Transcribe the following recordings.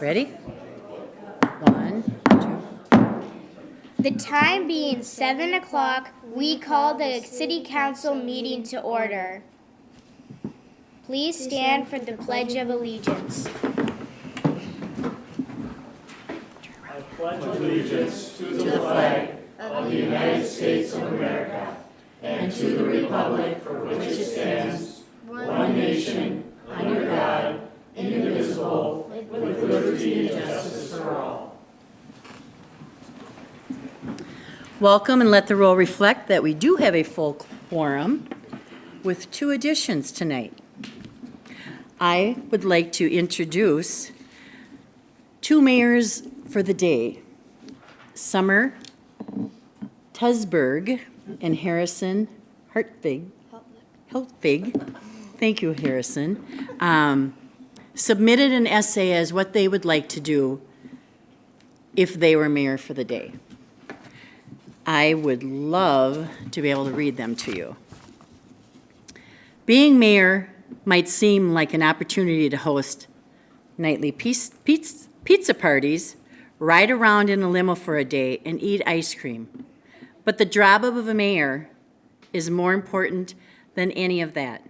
Ready? 1, 2. The time being 7 o'clock, we call the City Council meeting to order. Please stand for the Pledge of Allegiance. I pledge allegiance to the flag of the United States of America and to the republic for which it stands, one nation, under God, indivisible, with liberty and justice for all. Welcome, and let the roll reflect that we do have a full quorum with 2 additions tonight. I would like to introduce 2 mayors for the day, Summer Tusberg and Harrison Hartwig. Thank you, Harrison. Submitted an essay as what they would like to do if they were mayor for the day. I would love to be able to read them to you. Being mayor might seem like an opportunity to host nightly pizza parties, ride around in a limo for a day, and eat ice cream. But the job of a mayor is more important than any of that.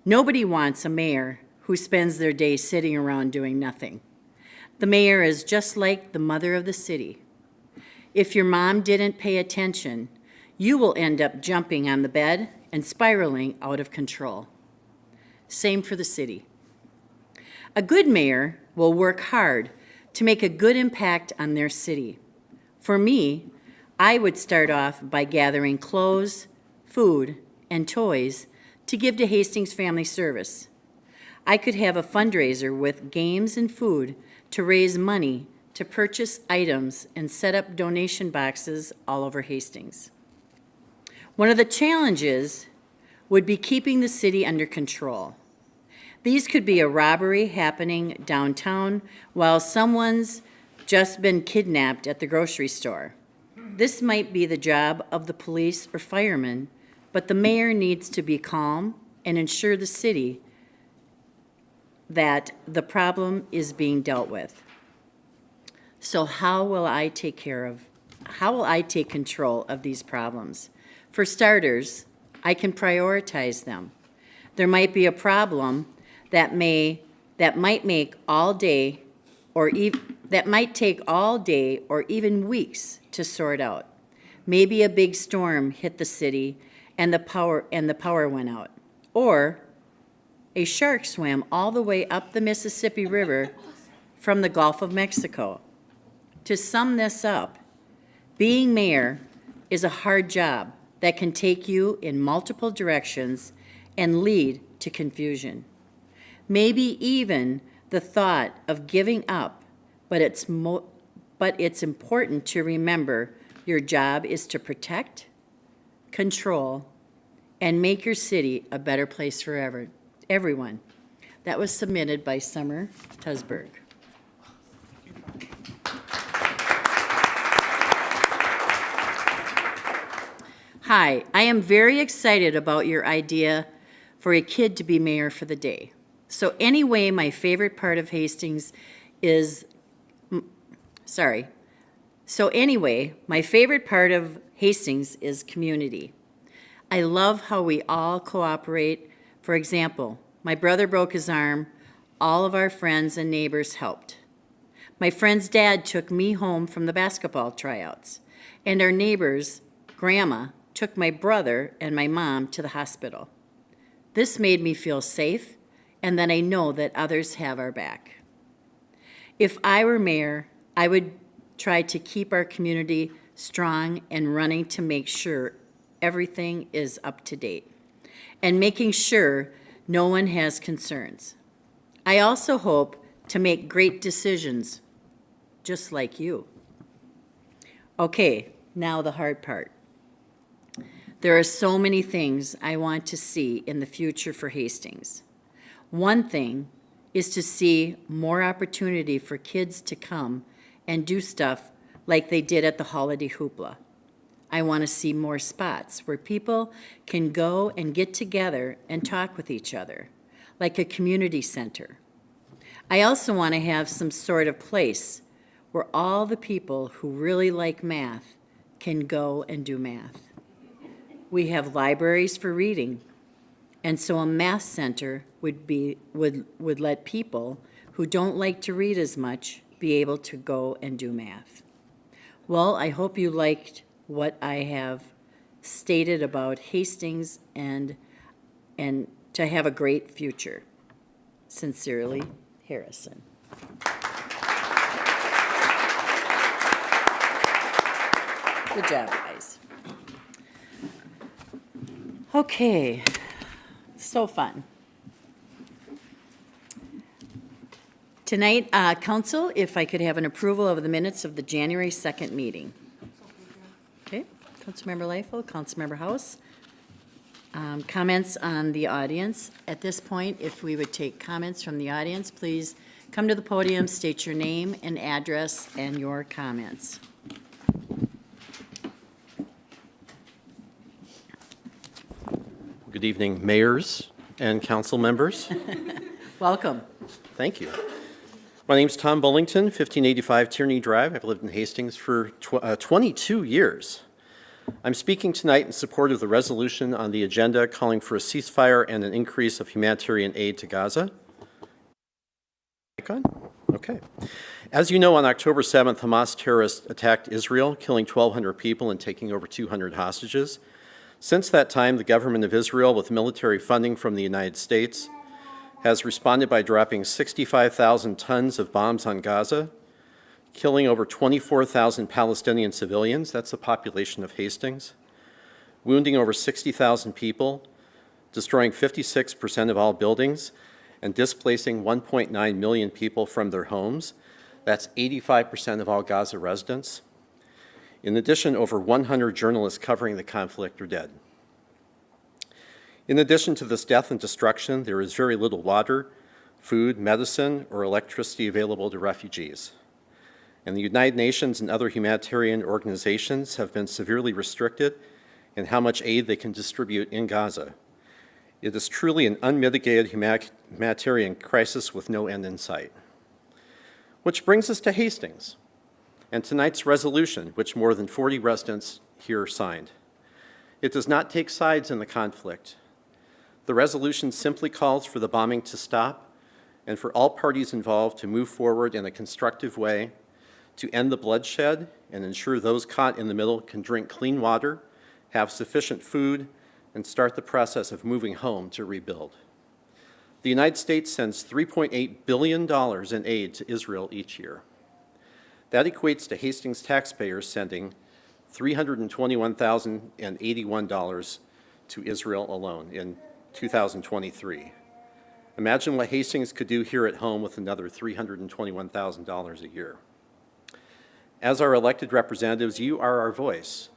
Nobody wants a mayor who spends their day sitting around doing nothing. The mayor is just like the mother of the city. If your mom didn't pay attention, you will end up jumping on the bed and spiraling out of control. Same for the city. A good mayor will work hard to make a good impact on their city. For me, I would start off by gathering clothes, food, and toys to give to Hastings Family Service. I could have a fundraiser with games and food to raise money to purchase items and set up donation boxes all over Hastings. One of the challenges would be keeping the city under control. These could be a robbery happening downtown while someone's just been kidnapped at the grocery store. This might be the job of the police or firemen, but the mayor needs to be calm and ensure the city that the problem is being dealt with. So how will I take control of these problems? For starters, I can prioritize them. There might be a problem that might take all day or even weeks to sort out. Maybe a big storm hit the city and the power went out. Or a shark swam all the way up the Mississippi River from the Gulf of Mexico. To sum this up, being mayor is a hard job that can take you in multiple directions and lead to confusion. Maybe even the thought of giving up, but it's important to remember your job is to protect, control, and make your city a better place for everyone. That was submitted by Summer Tusberg. Hi, I am very excited about your idea for a kid to be mayor for the day. So anyway, my favorite part of Hastings is community. I love how we all cooperate. For example, my brother broke his arm. All of our friends and neighbors helped. My friend's dad took me home from the basketball tryouts, and our neighbor's grandma took my brother and my mom to the hospital. This made me feel safe, and then I know that others have our back. If I were mayor, I would try to keep our community strong and running to make sure everything is up to date and making sure no one has concerns. I also hope to make great decisions, just like you. Okay, now the hard part. There are so many things I want to see in the future for Hastings. One thing is to see more opportunity for kids to come and do stuff like they did at the Holiday Hoopla. I want to see more spots where people can go and get together and talk with each other, like a community center. I also want to have some sort of place where all the people who really like math can go and do math. We have libraries for reading, and so a math center would let people who don't like to read as much be able to go and do math. Well, I hope you liked what I have stated about Hastings and to have a great future. Sincerely, Harrison. Good job, guys. Okay, so fun. Tonight, council, if I could have an approval of the minutes of the January 2nd meeting. Okay, Councilmember Leifel, Councilmember House. Comments on the audience. At this point, if we would take comments from the audience, please come to the podium, state your name and address and your comments. Good evening, mayors and council members. Welcome. Thank you. My name's Tom Bullington, 1585 Tierney Drive. I've lived in Hastings for 22 years. I'm speaking tonight in support of the resolution on the agenda calling for a ceasefire and an increase of humanitarian aid to Gaza. Okay. As you know, on October 7th, Hamas terrorists attacked Israel, killing 1,200 people and taking over 200 hostages. Since that time, the government of Israel, with military funding from the United States, has responded by dropping 65,000 tons of bombs on Gaza, killing over 24,000 Palestinian civilians, that's the population of Hastings, wounding over 60,000 people, destroying 56% of all buildings, and displacing 1.9 million people from their homes. That's 85% of all Gaza residents. In addition, over 100 journalists covering the conflict are dead. In addition to this death and destruction, there is very little water, food, medicine, or electricity available to refugees. And the United Nations and other humanitarian organizations have been severely restricted in how much aid they can distribute in Gaza. It is truly an unmitigated humanitarian crisis with no end in sight. Which brings us to Hastings and tonight's resolution, which more than 40 residents here signed. It does not take sides in the conflict. The resolution simply calls for the bombing to stop and for all parties involved to move forward in a constructive way to end the bloodshed and ensure those caught in the middle can drink clean water, have sufficient food, and start the process of moving home to rebuild. The United States sends $3.8 billion in aid to Israel each year. That equates to Hastings taxpayers sending $321,081 to Israel alone in 2023. Imagine what Hastings could do here at home with another $321,000 a year. As our elected representatives, you are our voice.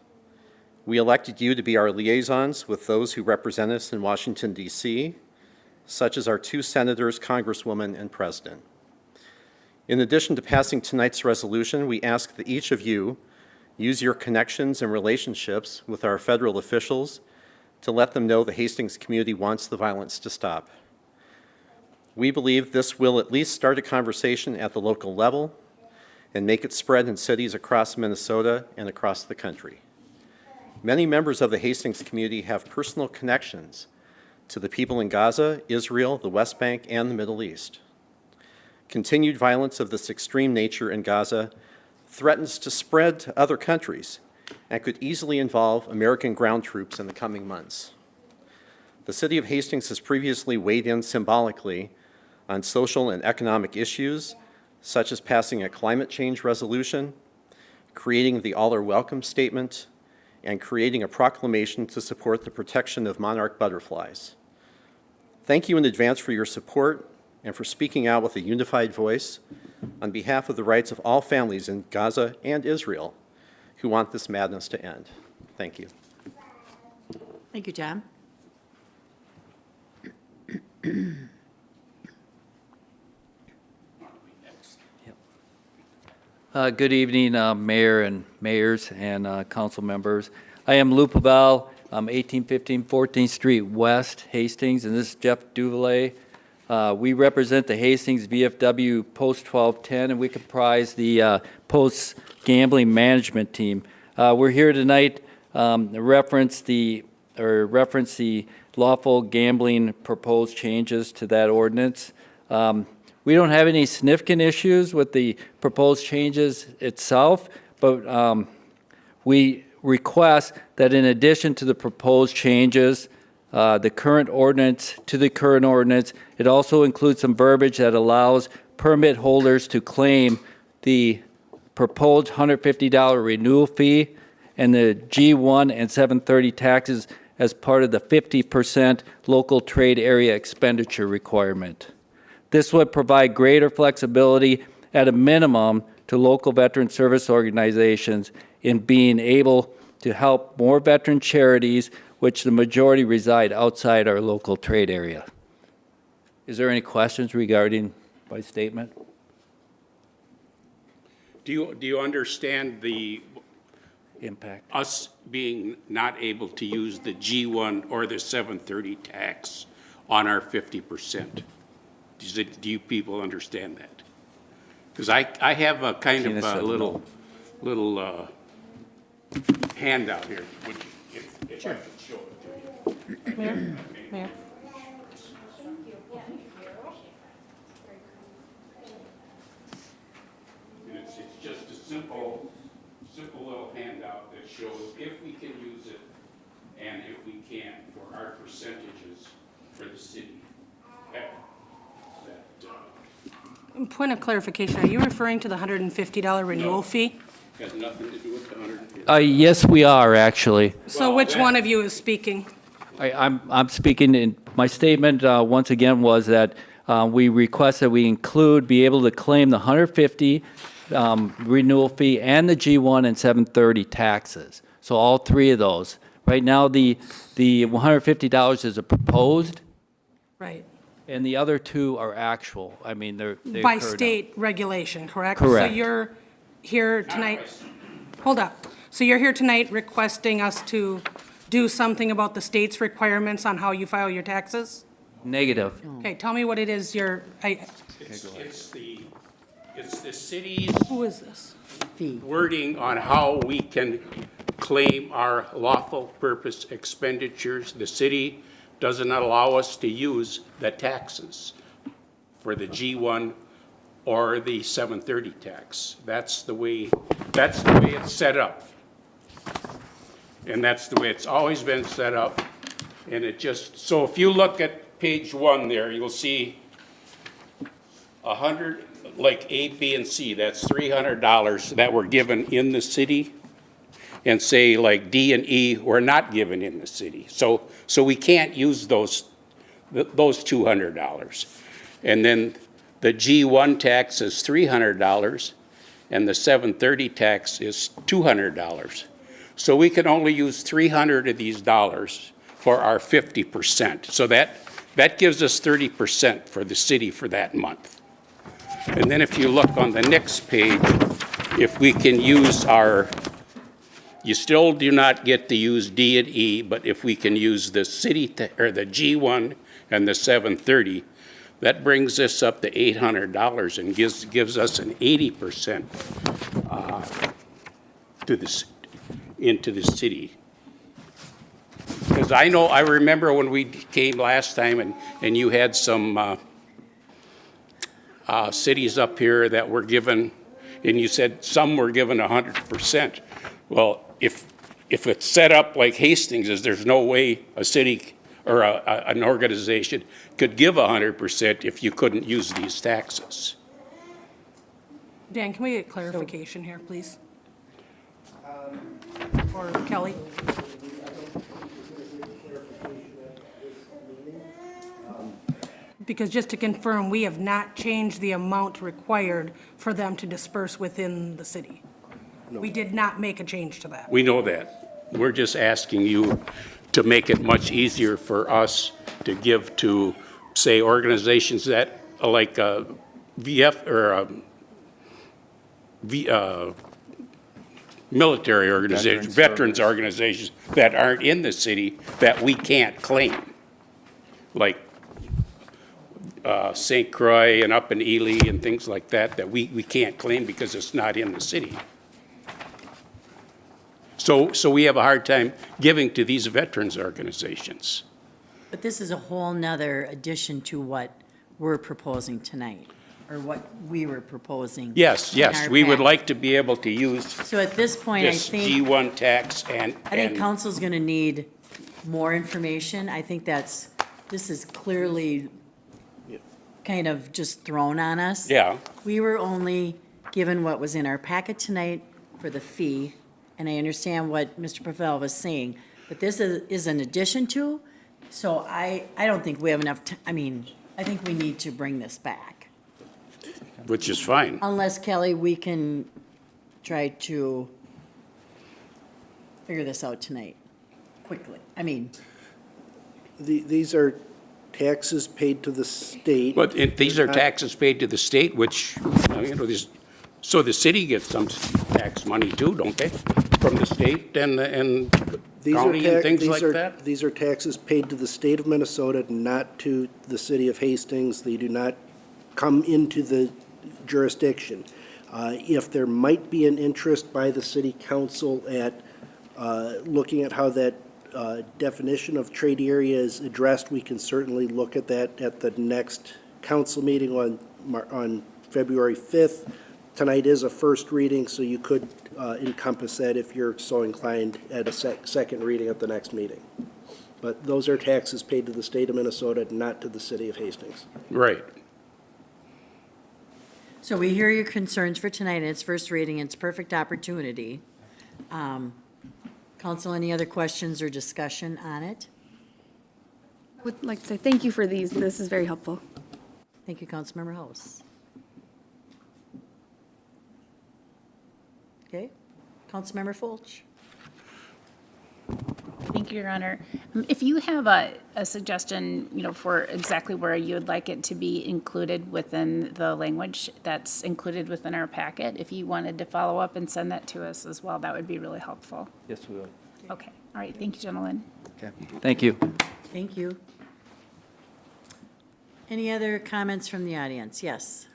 We elected you to be our liaisons with those who represent us in Washington, D.C., such as our two senators, Congresswoman, and President. In addition to passing tonight's resolution, we ask that each of you use your connections and relationships with our federal officials to let them know the Hastings community wants the violence to stop. We believe this will at least start a conversation at the local level and make it spread in cities across Minnesota and across the country. Many members of the Hastings community have personal connections to the people in Gaza, Israel, the West Bank, and the Middle East. Continued violence of this extreme nature in Gaza threatens to spread to other countries and could easily involve American ground troops in the coming months. The city of Hastings has previously weighed in symbolically on social and economic issues, such as passing a climate change resolution, creating the All Are Welcome statement, and creating a proclamation to support the protection of monarch butterflies. Thank you in advance for your support and for speaking out with a unified voice on behalf of the rights of all families in Gaza and Israel who want this madness to end. Thank you. Thank you, Tom. Good evening, Mayor and Mayors and Council members. I am Lou Pavel, 1815 14th Street West, Hastings, and this is Jeff Duvalier, We represent the Hastings VFW Post 1210, and we comprise the Post Gambling Management Team. We're here tonight to reference the lawful gambling proposed changes to that ordinance. We don't have any significant issues with the proposed changes itself, but we request that in addition to the proposed changes, the current ordinance, it also includes some verbiage that allows permit holders to claim the proposed $150 renewal fee and the G1 and 730 taxes as part of the 50% local trade area expenditure requirement. This would provide greater flexibility at a minimum to local veteran service organizations in being able to help more veteran charities, which the majority reside outside our local trade area. Is there any questions regarding my statement? Do you understand the, Impact. us being not able to use the G1 or the 730 tax on our 50%? Do you people understand that? Because I have a kind Tina of said a no. little handout here. Would you, if I could show it to you. Mayor? And it's just a simple little handout that shows if we can use it and if we can't for our percentages for the city. Point of clarification, are you referring to the $150 renewal fee? Has nothing to do with the 150. Yes, we are, actually. So which one of you is speaking? I'm speaking in, my statement, once again, was that we request that we be able to claim the 150 renewal fee and the G1 and 730 taxes. So all three of those. Right now, the $150 is a proposed, Right. and the other two are actual. I mean, they By occur now. state regulation, correct? Correct. So you're here tonight, hold up. So you're here tonight requesting us to do something about the state's requirements on how you file your taxes? Negative. Okay, tell me what it is It's the city's who is this? wording on how we can claim our lawful purpose expenditures. The city doesn't allow us to use the taxes for the G1 or the 730 tax. That's the way it's set up. And that's the way it's always been set up. And it just, so if you look at page 1 there, you'll see 100, like A, B, and C, that's $300 that were given in the city. And say like D and E were not given in the city. So we can't use those $200. And then the G1 tax is $300 and the 730 tax is $200. So we can only use 300 of these dollars for our 50%. So that gives us 30% for the city for that month. And then if you look on the next page, if we can use you still do not get to use D and E, but if we can use the or the G1 and the 730, that brings us up to $800 and gives us an 80% into the city. Because I remember when we came last time and you had some cities up here that were given, and you said some were given 100%. Well, if it's set up like Hastings is, there's no way a city or an organization could give 100% if you couldn't use these taxes. Dan, can we get clarification here, please? Or Kelly? Because just to confirm, we have not changed the amount required for them to disperse within the city. We did not make a change to that. We know that. We're just asking you to make it much easier for us to give to, say, organizations that, like VF or military organizations, veterans organizations that aren't in the city that we can't claim. Like St. Croix and up in Ely and things like that, that we can't claim because it's not in the city. So we have a hard time giving to these veterans organizations. But this is a whole nother addition to what we're proposing tonight, or what we were proposing. Yes, in yes, our we would pack. like to be able to use So at this point, I this think, G1 tax I think council's gonna need more information. I think this is clearly kind of just thrown on us. yeah, We were only given what was in our packet tonight for the fee, and I understand what Mr. Pavel was saying, but this is an addition to, so I don't think we have enough, I think we need to bring this back. which is fine. Unless, Kelly, we can try to figure this out tonight, quickly. These are taxes paid to the state. But these are taxes paid to the state, which, so the city gets some tax money too, don't they? From the state and These are county and tax- things these like are- that? These are taxes paid to the state of Minnesota, not to the city of Hastings. They do not come into the jurisdiction. If there might be an interest by the city council at looking at how that definition of trade area is addressed, we can certainly look at that at the next council meeting on February 5th. Tonight is a first reading, so you could encompass that if you're so inclined at a second reading at the next meeting. But those are taxes paid to the state of Minnesota, not to the city of Hastings. Right. So we hear your concerns for tonight, and it's first reading, it's perfect opportunity. Council, any other questions or discussion on it? I would like to say thank you for these. This is very helpful. Thank you, Councilmember House. Okay, Councilmember Fulch. Thank you, Your Honor. If you have a suggestion, for exactly where you would like it to be included within the language that's included within our packet, if you wanted to follow up and send that to us as well, that would be really helpful. Yes, we will. Okay, all right, thank you, gentlemen. Thank you. Thank you. Any other comments from the audience? Yes.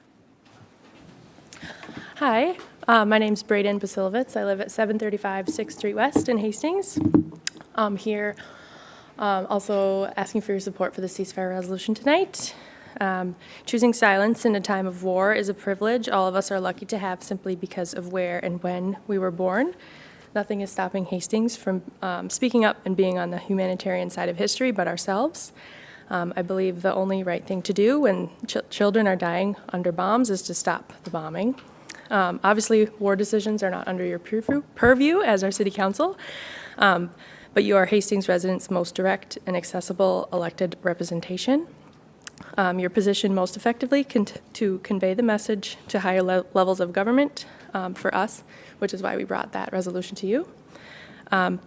Hi, my name's Brayden Basilovitz. I live at 735 6th Street West in Hastings. I'm here also asking for your support for the ceasefire resolution tonight. Choosing silence in a time of war is a privilege all of us are lucky to have simply because of where and when we were born. Nothing is stopping Hastings from speaking up and being on the humanitarian side of history but ourselves. I believe the only right thing to do when children are dying under bombs is to stop the bombing. Obviously, war decisions are not under your purview as our city council, but you are Hastings residents' most direct and accessible elected representation. Your position most effectively to convey the message to higher levels of government for us, which is why we brought that resolution to you.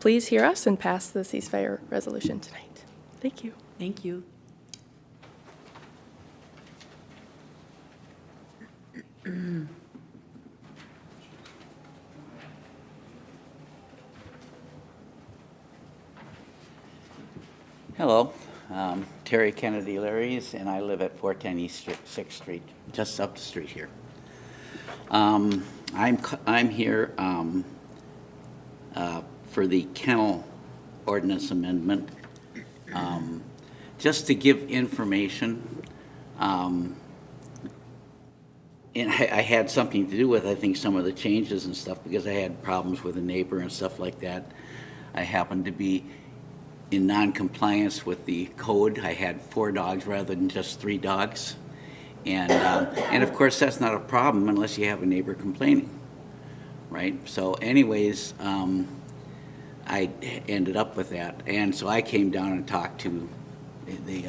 Please hear us and pass the ceasefire resolution tonight. Thank you. Thank you. Hello, Terry Kennedy Larrys, and I live at 410 East 6th Street, just up the street here. I'm here for the kennel ordinance amendment. Just to give information, and I had something to do with, I think, some of the changes and stuff, because I had problems with a neighbor and stuff like that. I happened to be in non-compliance with the code. I had 4 dogs rather than just 3 dogs. And of course, that's not a problem unless you have a neighbor complaining, right? So anyways, I ended up with that. And so I came down and talked to the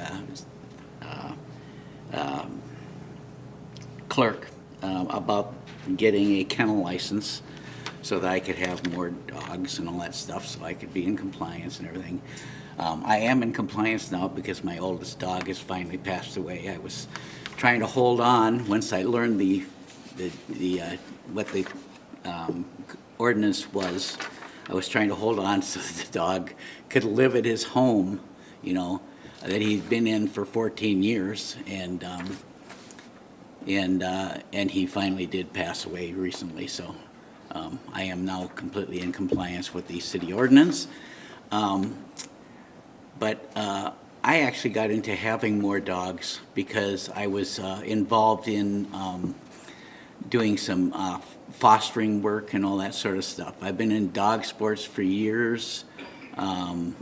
clerk about getting a kennel license so that I could have more dogs and all that stuff, so I could be in compliance and everything. I am in compliance now because my oldest dog has finally passed away. I was trying to hold on once I learned what the ordinance was. I was trying to hold on so that the dog could live at his home, that he's been in for 14 years, and he finally did pass away recently, so I am now completely in compliance with the city ordinance. But I actually got into having more dogs because I was involved in doing some fostering work and all that sort of stuff. I've been in dog sports for years, and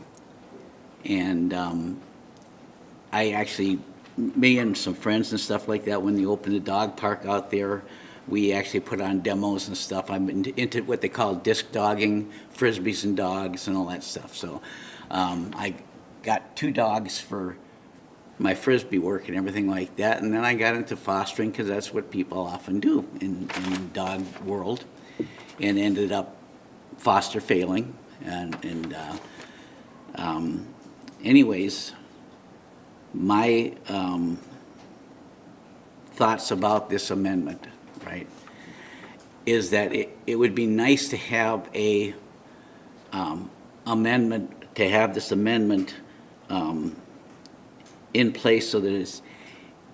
I actually, me and some friends and stuff like that, when they opened the dog park out there, we actually put on demos and stuff. I'm into what they call disc dogging, frisbees and dogs and all that stuff. So I got 2 dogs for my frisbee work and everything like that, and then I got into fostering because that's what people often do in the dog world, and ended up foster failing. Anyways, my thoughts about this amendment, right, is that it would be nice to have a amendment, to have this amendment in place so that it's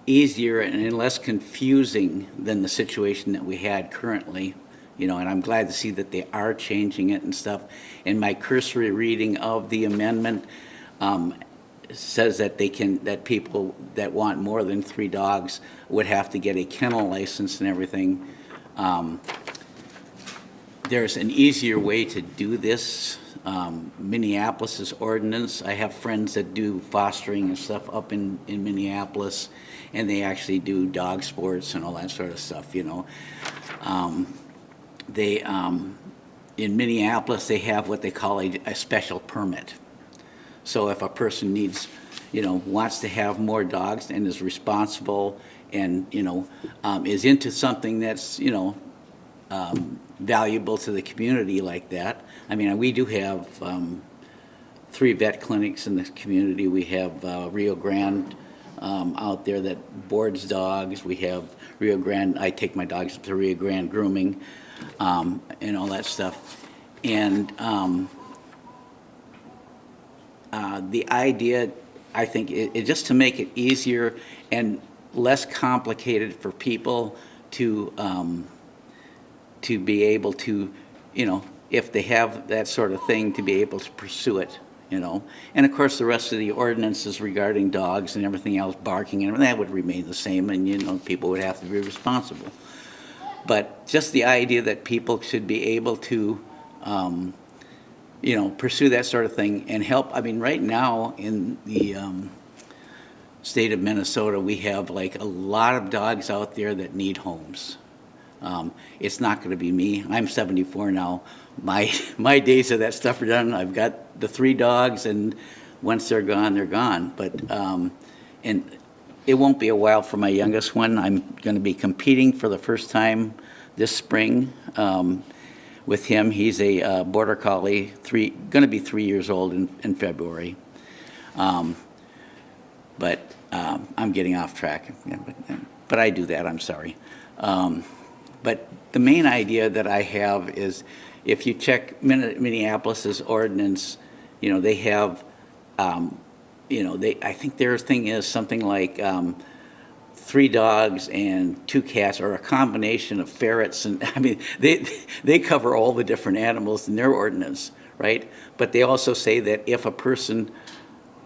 easier and less confusing than the situation that we had currently, you know, and I'm glad to see that they are changing it and stuff. And my cursory reading of the amendment says that that people that want more than 3 dogs would have to get a kennel license and everything. There's an easier way to do this. Minneapolis's ordinance, I have friends that do fostering and stuff up in Minneapolis, and they actually do dog sports and all that sort of stuff, you know. In Minneapolis, they have what they call a special permit. So if a person needs, you know, wants to have more dogs and is responsible and, you know, is into something that's, you know, valuable to the community like that. I mean, we do have 3 vet clinics in the community. We have Rio Grande out there that boards dogs. We have Rio Grande, I take my dogs up to Rio Grande grooming and all that stuff. And the idea, I think, is just to make it easier and less complicated for people to be able to, you know, if they have that sort of thing, to be able to pursue it, you know. And of course, the rest of the ordinances regarding dogs and everything else, barking, and that would remain the same, and, you know, people would have to be responsible. But just the idea that people should be able to, you know, pursue that sort of thing and help. I mean, right now in the state of Minnesota, we have like a lot of dogs out there that need homes. It's not going to be me. I'm 74 now. My days of that stuff are done. I've got the 3 dogs, and once they're gone, they're gone. But and it won't be a while for my youngest one. I'm going to be competing for the first time this spring with him. He's a border collie, going to be 3 years old in February. But I'm getting off track. But I do that. I'm sorry. But the main idea that I have is, if you check Minneapolis's ordinance, you know, they have, you know, I think their thing is something like 3 dogs and 2 cats, or a combination of ferrets, and I mean, they cover all the different animals in their ordinance, right? But they also say that if a person,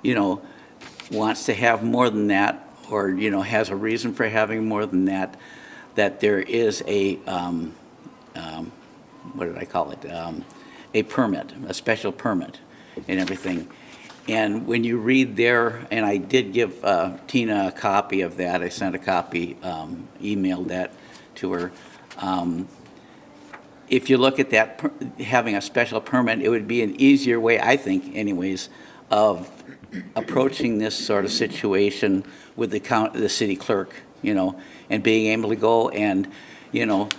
you know, wants to have more than that, or, you know, has a reason for having more than that, that there is a, what did I call it? A permit, a special permit and everything. And when you read there, and I did give Tina a copy of that, I sent a copy, emailed that to her. If you look at that, having a special permit, it would be an easier way, I think anyways, of approaching this sort of situation with the city clerk, you know, and being able to go and, you know,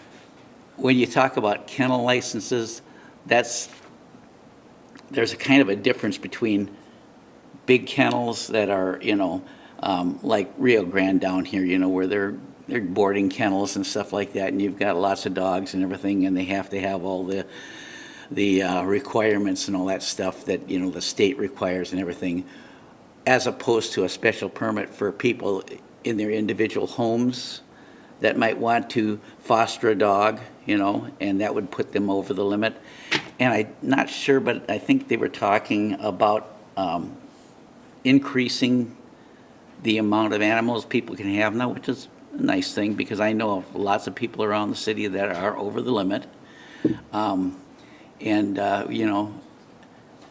when you talk about kennel licenses, there's a kind of a difference between big kennels that are, you know, like Rio Grande down here, you know, where they're boarding kennels and stuff like that, and you've got lots of dogs and everything, and they have to have all the requirements and all that stuff that, you know, the state requires and everything. as opposed to a special permit for people in their individual homes that might want to foster a dog, you know, and that would put them over the limit. And I'm not sure, but I think they were talking about increasing the amount of animals people can have now, which is a nice thing, because I know of lots of people around the city that are over the limit. You know,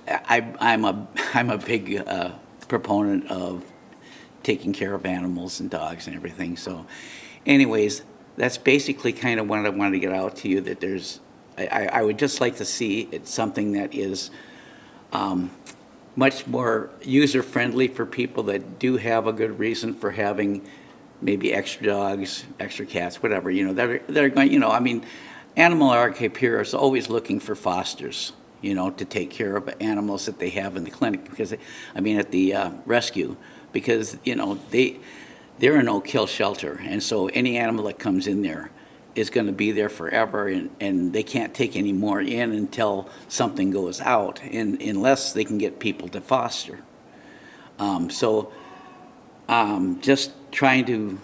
I'm a big proponent of taking care of animals and dogs and everything. So anyways, that's basically kind of what I wanted to get out to you, that there's, I would just like to see it's something that is much more user-friendly for people that do have a good reason for having maybe extra dogs, extra cats, whatever, you know, they're going, you know, I mean, Animal Archive here is always looking for fosters, you know, to take care of animals that they have in the clinic, because, I mean, at the rescue, because, you know, they're a no-kill shelter, and so any animal that comes in there is going to be there forever, and they can't take any more in until something goes out, unless they can get people to foster. Just trying to,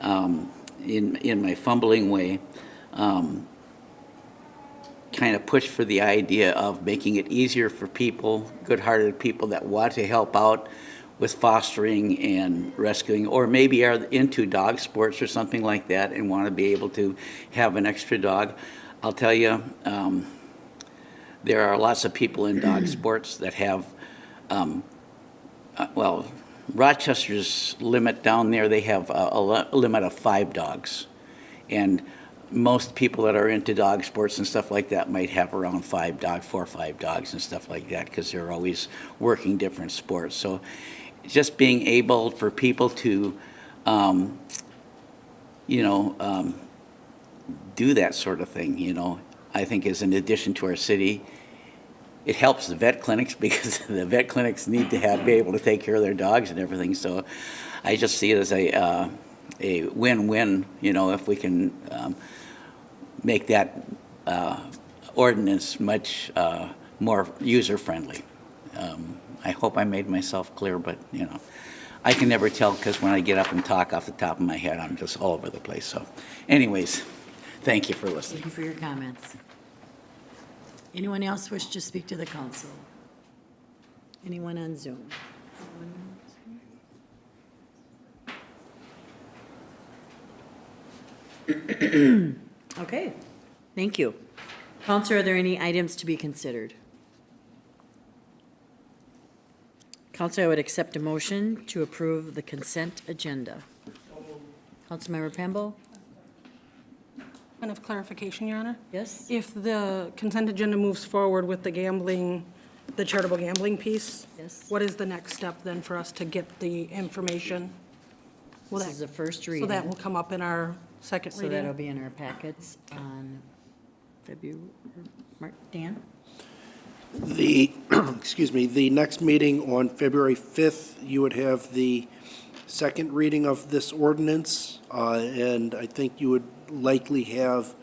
in my fumbling way, kind of push for the idea of making it easier for people, good-hearted people that want to help out with fostering and rescuing, or maybe are into dog sports or something like that and want to be able to have an extra dog. I'll tell you, there are lots of people in dog sports that have, well, Rochester's limit down there, they have a limit of 5 dogs. And most people that are into dog sports and stuff like that might have around 4 or 5 dogs and stuff like that, because they're always working different sports. So just being able for people to, you know, do that sort of thing, you know, I think is an addition to our city. It helps the vet clinics, because the vet clinics need to be able to take care of their dogs and everything. So I just see it as a win-win, you know, if we can make that ordinance much more user-friendly. I hope I made myself clear, but, you know, I can never tell, because when I get up and talk off the top of my head, I'm just all over the place. So anyways, thank you for listening. Thank you for your comments. Anyone else wish to speak to the council? Anyone on Zoom? Okay, thank you. Council, are there any items to be considered? Council, I would accept a motion to approve the consent agenda. Councilmember Pembo? Point of clarification, Your Honor. Yes? If the consent agenda moves forward with the gambling, the charitable gambling piece, Yes. what is the next step then for us to get the information? Will This that- is the first So reading. that will come up in our second So that'll reading? be in our packets on February, Dan? The, excuse me, the next meeting on February 5th, you would have the second reading of this ordinance, and I think you would likely have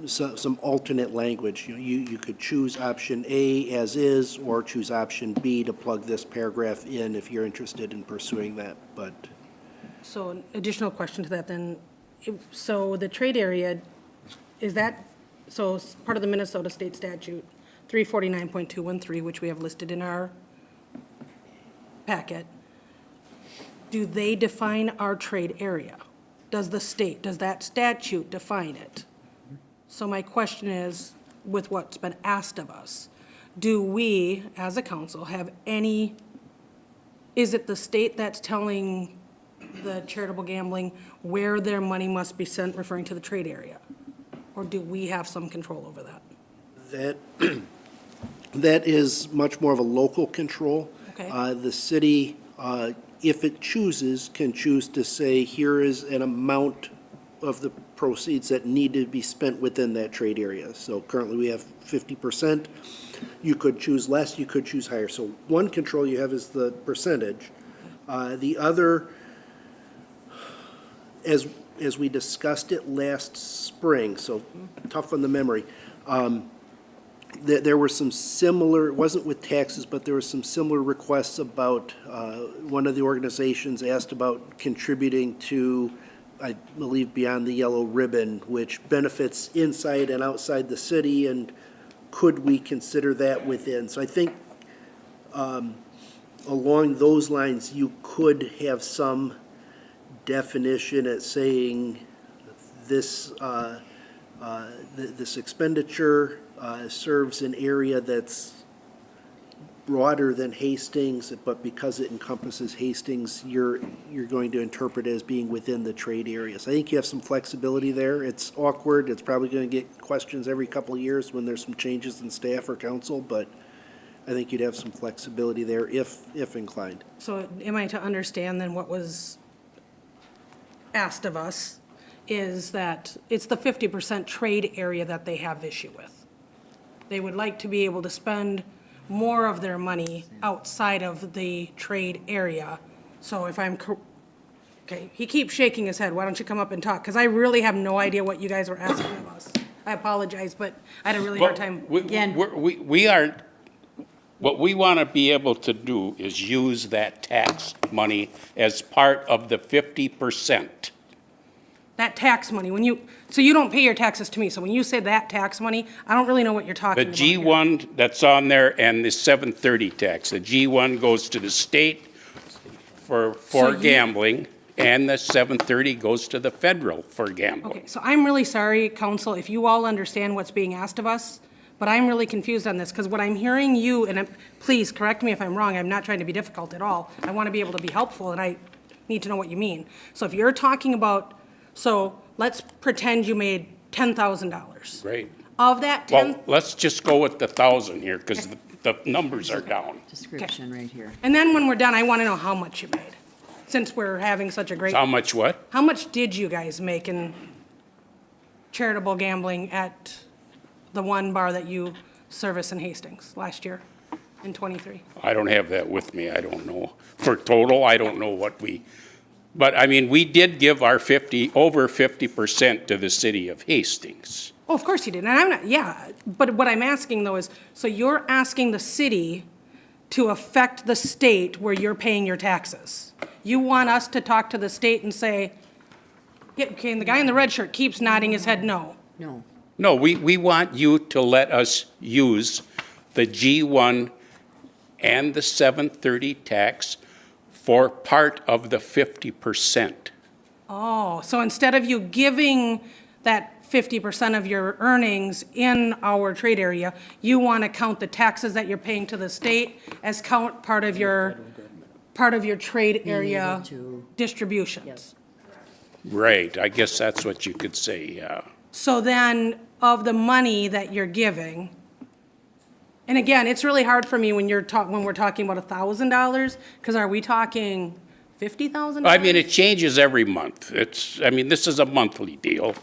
some alternate language. You could choose option A as is, or choose option B to plug this paragraph in if you're interested in pursuing that, but So an additional question to that then, so the trade area, is that, so it's part of the Minnesota State Statute 349.213, which we have listed in our packet, do they define our trade area? Does the state, does that statute define it? So my question is, with what's been asked of us, do we, as a council, have any, is it the state that's telling the charitable gambling where their money must be sent, referring to the trade area? Or do we have some control over that? that is much more of a local control. Okay. The city, if it chooses, can choose to say, here is an amount of the proceeds that need to be spent within that trade area. So currently we have 50%. You could choose less, you could choose higher. So one control you have is the percentage. The other, as we discussed it last spring, so tough on the memory, there were some similar, it wasn't with taxes, but there were some similar requests about, one of the organizations asked about contributing to, I believe, Beyond the Yellow Ribbon, which benefits inside and outside the city, and could we consider that within? So I think along those lines, you could have some definition at saying this, this expenditure serves an area that's broader than Hastings, but because it encompasses Hastings, you're going to interpret it as being within the trade area. So I think you have some flexibility there. It's awkward. It's probably going to get questions every couple of years when there's some changes in staff or council, but I think you'd have some flexibility there if inclined. So am I to understand then what was asked of us is that it's the 50% trade area that they have issue with? They would like to be able to spend more of their money outside of the trade area. So if I'm, okay, he keeps shaking his head. Why don't you come up and talk? Because I really have no idea what you guys were asking of us. I apologize, but I had a really hard time. We aren't, what we want to be able to do is use that tax money as part of the 50%. That tax money, when you, so you don't pay your taxes to me. So when you say that tax money, I don't really know what you're talking The about here. G1 that's on there and the 730 tax. The G1 goes to the state for gambling, and the 730 goes to the federal for gambling. Okay, so I'm really sorry, council, if you all understand what's being asked of us, but I'm really confused on this, because what I'm hearing you, and please correct me if I'm wrong, I'm not trying to be difficult at all. I want to be able to be helpful, and I need to know what you mean. So if you're talking about, so let's pretend you made $10,000. Great. Of that 10, Well, let's just go with the 1,000 here, because the numbers are down. Description right here. and then when we're done, I want to know how much you made, since we're having such a great, How much what? how much did you guys make in charitable gambling at the one bar that you service in Hastings last year in '23? I don't have that with me, I don't know. For total, I don't know what we, but I mean, we did give our over 50% to the city of Hastings. Oh, of course you did, and I'm not, yeah, but what I'm asking though is, so you're asking the city to affect the state where you're paying your taxes. You want us to talk to the state and say, yeah, okay, and the guy in the red shirt keeps nodding his head no. No. No, we want you to let us use the G1 and the 730 tax for part of the 50%. Oh, so instead of you giving that 50% of your earnings in our trade area, you want to count the taxes that you're paying to the state as count part of your trade area able to- distributions? Right, I guess that's what you could say, yeah. So then, of the money that you're giving, and again, it's really hard for me when we're talking about $1,000, because are we talking $50,000? I mean, it changes every month. This is a monthly deal.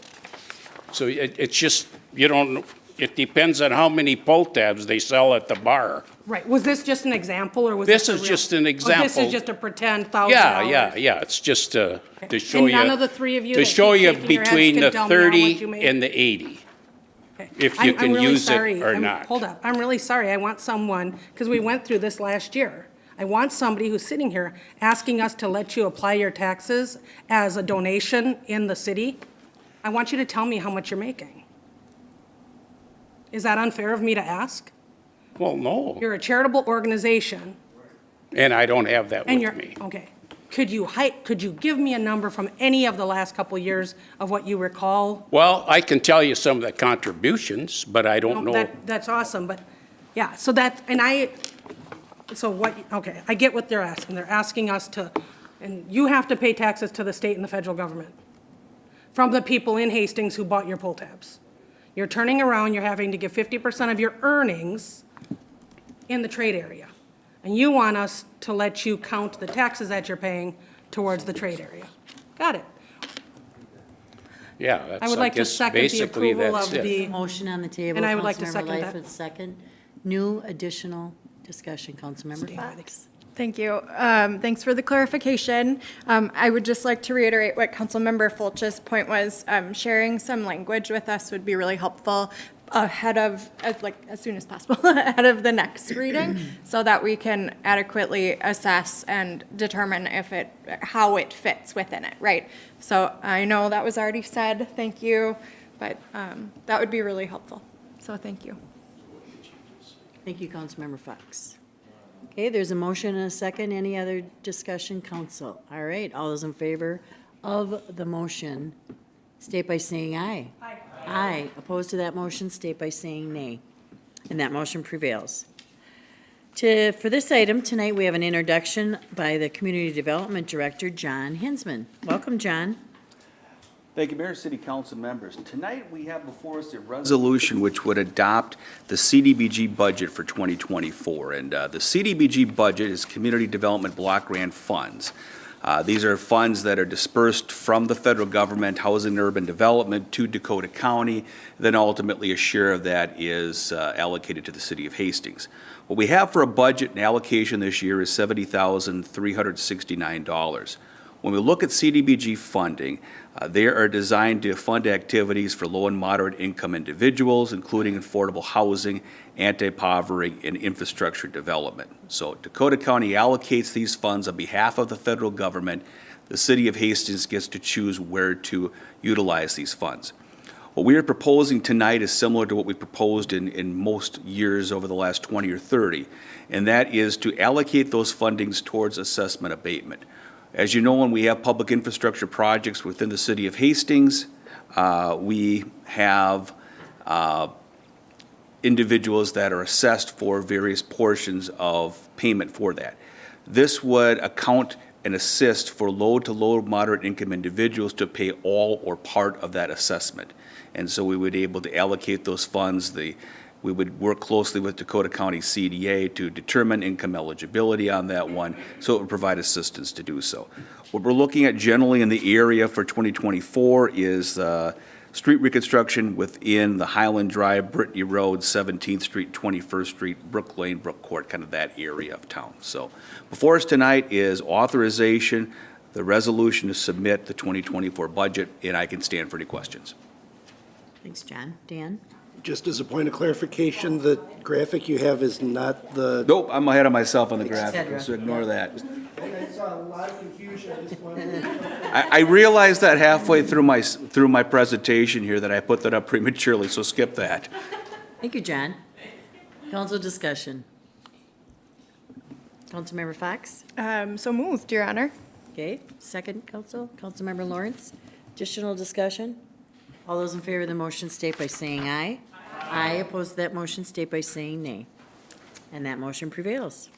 So it's just, you don't, it depends on how many pull tabs they sell at the bar. Right, was this just an example, or was This this a is real- just an Oh, this example. is just a pretend $1,000? Yeah, it's just to show you. And none of the three of you To that show keep you shaking your heads between can the tell me how much 30 you made? and the 80, Okay. if you I'm can really use it sorry. or not. Hold up, I'm really sorry. I want someone, because we went through this last year. I want somebody who's sitting here asking us to let you apply your taxes as a donation in the city. I want you to tell me how much you're making. Is that unfair of me to ask? Well, no, You're a charitable organization, and I don't have that and with you're, me. okay. Could you give me a number from any of the last couple years of what you recall? Well, I can tell you some of the contributions, but I don't know. That's awesome, but, yeah, so that, so what, okay, I get what they're asking. They're asking us to, and you have to pay taxes to the state and the federal government from the people in Hastings who bought your pull tabs. You're turning around, you're having to give 50% of your earnings in the trade area. And you want us to let you count the taxes that you're paying towards the trade area. Got it. Yeah, that's, I would like to guess second the basically approval that's of it. the, Motion on the table. And I would like to Councilmember second that. Lightfoot, second. New additional discussion, Councilmember Fox. Thank you. Thanks for the clarification. I would just like to reiterate what Councilmember Fulch's point was. Sharing some language with us would be really helpful. ahead of, as soon as possible, ahead of the next reading, so that we can adequately assess and determine how it fits within it, right? So I know that was already said, thank you, but that would be really helpful. So thank you. Thank you, Councilmember Fox. Okay, there's a motion and a second. Any other discussion, council? All right, all those in favor of the motion, state by saying aye. Aye. Aye. Opposed to that motion, state by saying nay. And that motion prevails. For this item, tonight we have an introduction by the Community Development Director, John Hinsman. Welcome, John. Thank you, Mayor, City Council members. Tonight, we have before us a resolution which would adopt the CDBG budget for 2024. And the CDBG budget is Community Development Block Grant Funds. These are funds that are dispersed from the federal government, Housing and Urban Development, to Dakota County. Then ultimately, a share of that is allocated to the city of Hastings. What we have for a budget and allocation this year is $70,369. When we look at CDBG funding, they are designed to fund activities for low and moderate income individuals, including affordable housing, anti-poverty, and infrastructure development. So Dakota County allocates these funds on behalf of the federal government. The city of Hastings gets to choose where to utilize these funds. What we are proposing tonight is similar to what we proposed in most years over the last 20 or 30, and that is to allocate those fundings towards assessment abatement. As you know, when we have public infrastructure projects within the city of Hastings, we have individuals that are assessed for various portions of payment for that. This would account and assist for low to low moderate income individuals to pay all or part of that assessment. And so we would be able to allocate those funds. We would work closely with Dakota County CDA to determine income eligibility on that one, so it would provide assistance to do so. What we're looking at generally in the area for 2024 is street reconstruction within the Highland Drive, Brittany Road, 17th Street, 21st Street, Brook Lane, Brook Court, kind of that area of town. So before us tonight is authorization, the resolution to submit the 2024 budget, and I can stand for any questions. Thanks, John. Dan? Just as a point of clarification, the graphic you have is not the... Nope, I'm ahead of myself on the graphic, HEDRA. so ignore that. I saw a lot of confusion. I just wanted I realized that halfway through my presentation here that I put that up prematurely, so skip that. Thank you, John. Council discussion. Councilmember Fox? So moved, Your Honor. Okay, second, Councilmember Lawrence. Additional discussion? All those in favor of the motion state by saying aye. Aye. Opposed to that motion state by saying nay. And that motion prevails.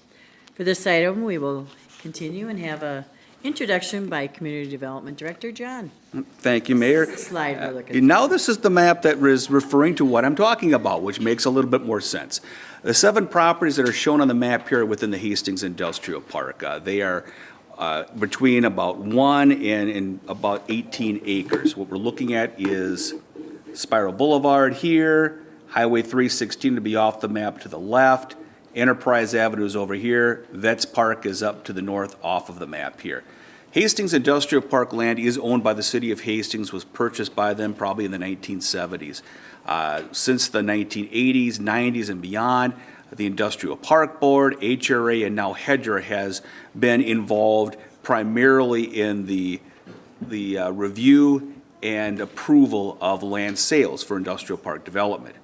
For this item, we will continue and have a introduction by Community Development Director John. Thank you, Mayor. Slide we're looking for. Now this is the map that is referring to what I'm talking about, which makes a little bit more sense. The 7 properties that are shown on the map here within the Hastings Industrial Park, they are between about 1 and about 18 acres. What we're looking at is Spiral Boulevard here, Highway 316 to be off the map to the left, Enterprise Avenue is over here, Vets Park is up to the north off of the map here. Hastings Industrial Park land is owned by the city of Hastings, was purchased by them probably in the 1970s. Since the 1980s, 90s, and beyond, the Industrial Park Board, HRA, and now HEDRA has been involved primarily in the review and approval of land sales for industrial park development.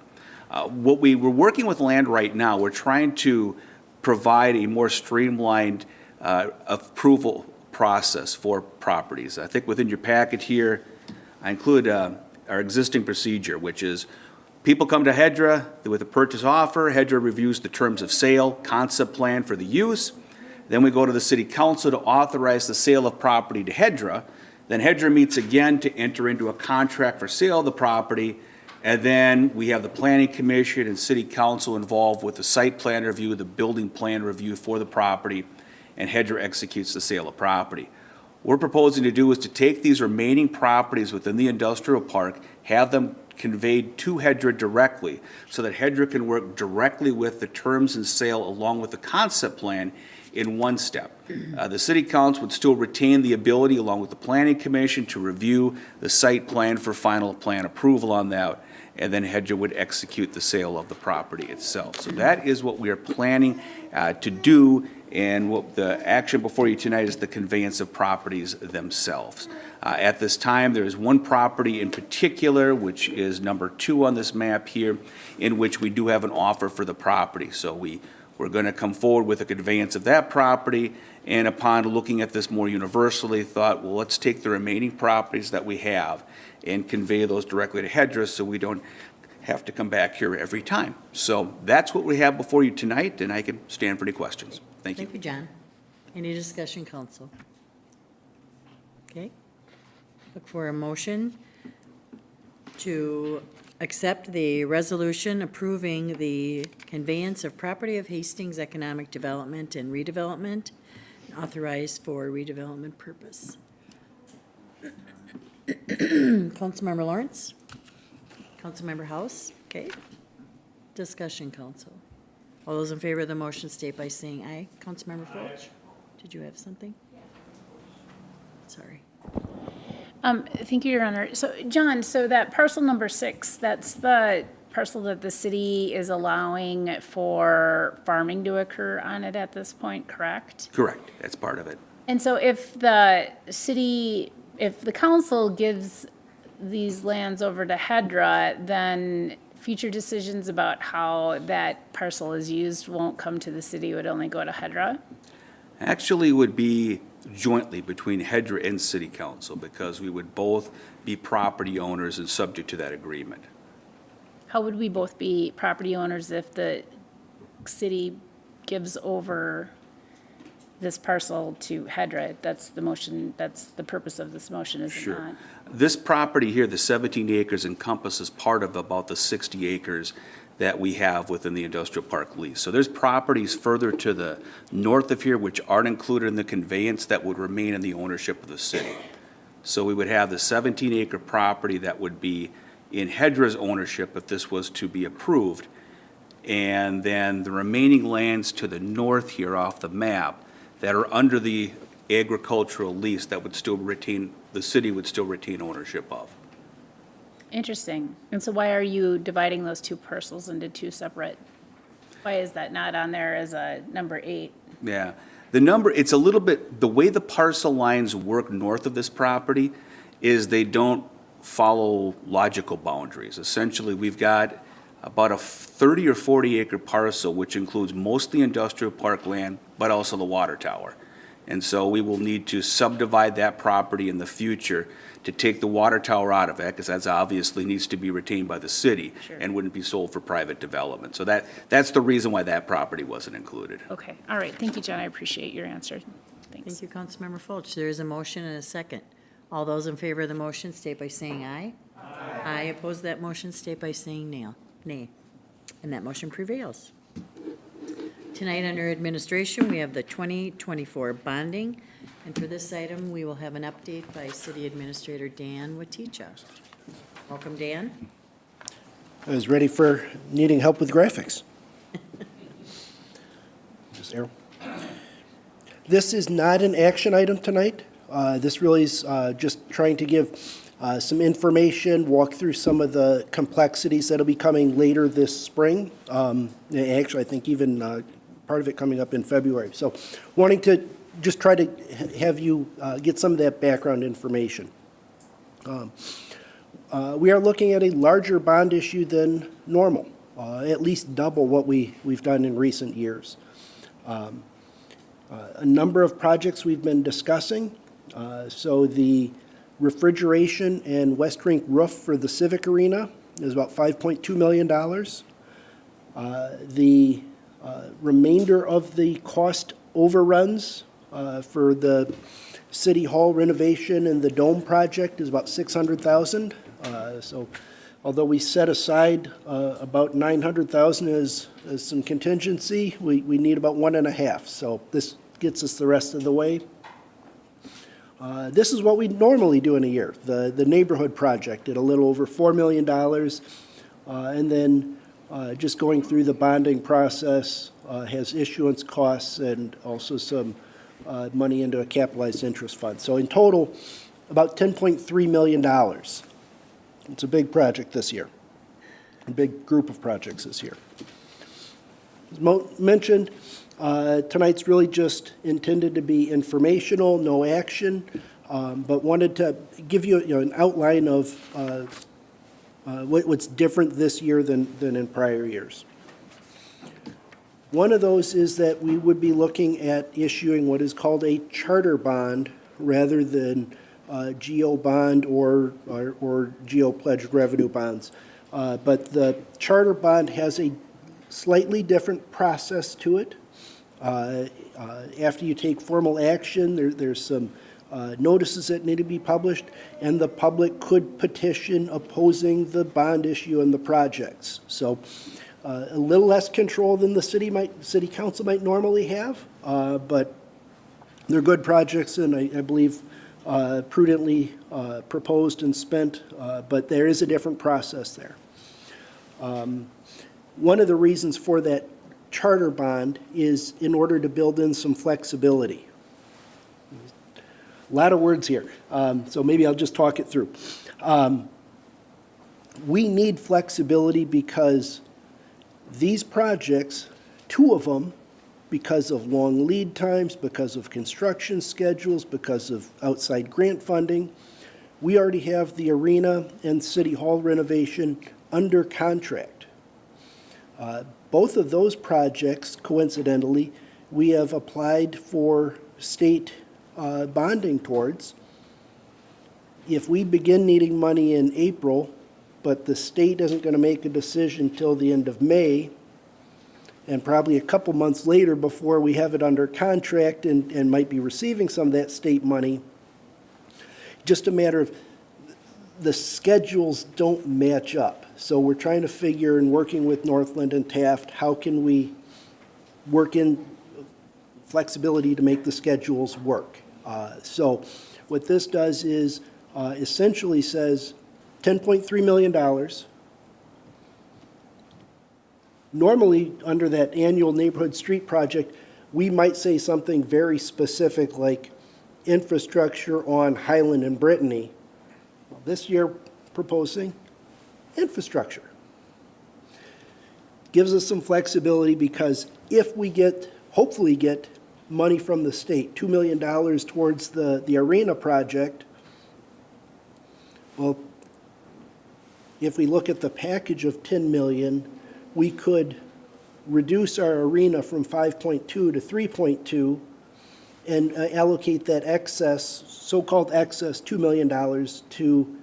What we're working with land right now, we're trying to provide a more streamlined approval process for properties. I think within your packet here, I include our existing procedure, which is people come to HEDRA with a purchase offer. HEDRA reviews the terms of sale, concept plan for the use. Then we go to the city council to authorize the sale of property to HEDRA. Then HEDRA meets again to enter into a contract for sale of the property. And then we have the planning commission and city council involved with the site plan review, the building plan review for the property, and HEDRA executes the sale of property. What we're proposing to do is to take these remaining properties within the industrial park, have them conveyed to HEDRA directly, so that HEDRA can work directly with the terms and sale along with the concept plan in one step. The city council would still retain the ability, along with the planning commission, to review the site plan for final plan approval on that, and then HEDRA would execute the sale of the property itself. So that is what we are planning to do, and what the action before you tonight is the conveyance of properties themselves. At this time, there is one property in particular, which is number 2 on this map here, in which we do have an offer for the property. So we're going to come forward with a conveyance of that property, and upon looking at this more universally, thought, well, let's take the remaining properties that we have and convey those directly to HEDRA so we don't have to come back here every time. So that's what we have before you tonight, and I can stand for any questions. Thank you. Thank you, John. Any discussion, council? Okay. Look for a motion to accept the resolution approving the conveyance of property of Hastings Economic Development and Redevelopment, authorized for redevelopment purpose. Councilmember Lawrence? Councilmember House? Okay. Discussion, council. All those in favor of the motion state by saying aye. Councilmember Fulch? Did you have something? Sorry. Thank you, Your Honor. So, John, so that parcel number 6, that's the parcel that the city is allowing for farming to occur on it at this point, correct? Correct. That's part of it. And so if the council gives these lands over to HEDRA, then future decisions about how that parcel is used won't come to the city, it would only go to HEDRA? Actually, it would be jointly between HEDRA and City Council, because we would both be property owners and subject to that agreement. How would we both be property owners if the city gives over this parcel to HEDRA? That's the motion, that's the purpose of this motion, is it Sure. not? This property here, the 17 acres, encompasses part of about the 60 acres that we have within the industrial park lease. So there's properties further to the north of here which aren't included in the conveyance that would remain in the ownership of the city. So we would have the 17-acre property that would be in HEDRA's ownership if this was to be approved. And then the remaining lands to the north here off the map that are under the agricultural lease that would still retain, the city would still retain ownership of. Interesting. And so why are you dividing those two parcels into two separate? Why is that not on there as a number 8? Yeah, the number, it's a little bit, the way the parcel lines work north of this property is they don't follow logical boundaries. Essentially, we've got about a 30 or 40 acre parcel, which includes mostly industrial park land, but also the water tower. And so we will need to subdivide that property in the future to take the water tower out of it, because that's obviously needs to be retained by the city. Sure. And wouldn't be sold for private development. So that's the reason why that property wasn't included. Okay, all right. Thank you, John. I appreciate your answer. Thanks. Thank you, Councilmember Fulch. There is a motion and a second. All those in favor of the motion state by saying aye. Aye. Aye. Opposed to that motion state by saying nay. And that motion prevails. Tonight under administration, we have the 2024 bonding. And for this item, we will have an update by City Administrator Dan Waticha. Welcome, Dan. I was ready for needing help with graphics. Just arrow. This is not an action item tonight. This really is just trying to give some information, walk through some of the complexities that'll be coming later this spring. Actually, I think even part of it coming up in February. So wanting to just try to have you get some of that background information. We are looking at a larger bond issue than normal, at least double what we've done in recent years. A number of projects we've been discussing. So the refrigeration and West Rink roof for the Civic Arena is about $5.2 million. The remainder of the cost overruns for the City Hall renovation and the Dome project is about $600,000. So although we set aside about $900,000 as some contingency, we need about 1.5. So this gets us the rest of the way. This is what we normally do in a year. The neighborhood project at a little over $4 million. And then just going through the bonding process, has issuance costs and also some money into a capitalized interest fund. So in total, about $10.3 million. It's a big project this year, a big group of projects this year. As mentioned, tonight's really just intended to be informational, no action, but wanted to give you, an outline of what's different this year than in prior years. One of those is that we would be looking at issuing what is called a charter bond rather than GO bond or GO pledged revenue bonds. But the charter bond has a slightly different process to it. After you take formal action, there's some notices that need to be published, and the public could petition opposing the bond issue and the projects. So a little less control than the city council might normally have, but they're good projects, and I believe prudently proposed and spent, but there is a different process there. One of the reasons for that charter bond is in order to build in some flexibility. A lot of words here, so maybe I'll just talk it through. We need flexibility because these projects, two of them, because of long lead times, because of construction schedules, because of outside grant funding, we already have the arena and city hall renovation under contract. Both of those projects, coincidentally, we have applied for state bonding towards. If we begin needing money in April, but the state isn't going to make a decision till the end of May, and probably a couple months later before we have it under contract and might be receiving some of that state money, just a matter of the schedules don't match up. So we're trying to figure, and working with Northland and Taft, how can we work in flexibility to make the schedules work. So what this does is essentially says $10.3 million. Normally, under that annual neighborhood street project, we might say something very specific like infrastructure on Highland and Brittany. This year, proposing infrastructure. Gives us some flexibility because if we hopefully get money from the state, $2 million towards the arena project, well, if we look at the package of $10 million, we could reduce our arena from 5.2 to 3.2 and allocate that excess, so-called excess $2 million to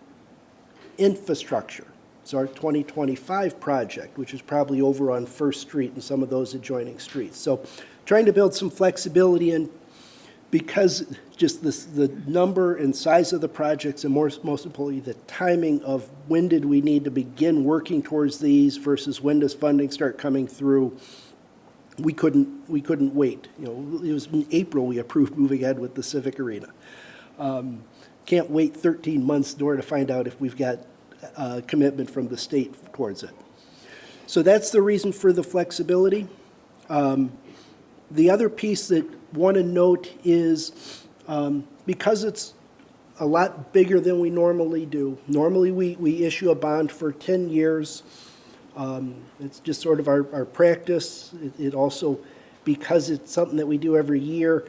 infrastructure. It's our 2025 project, which is probably over on First Street and some of those adjoining streets. So trying to build some flexibility in, because just the number and size of the projects, and most importantly, the timing of when did we need to begin working towards these versus when does funding start coming through, we couldn't wait. It was in April we approved moving ahead with the Civic Arena. Can't wait 13 months in order to find out if we've got commitment from the state towards it. So that's the reason for the flexibility. The other piece that I want to note is because it's a lot bigger than we normally do. Normally we issue a bond for 10 years. It's just sort of our practice. It also, because it's something that we do every year,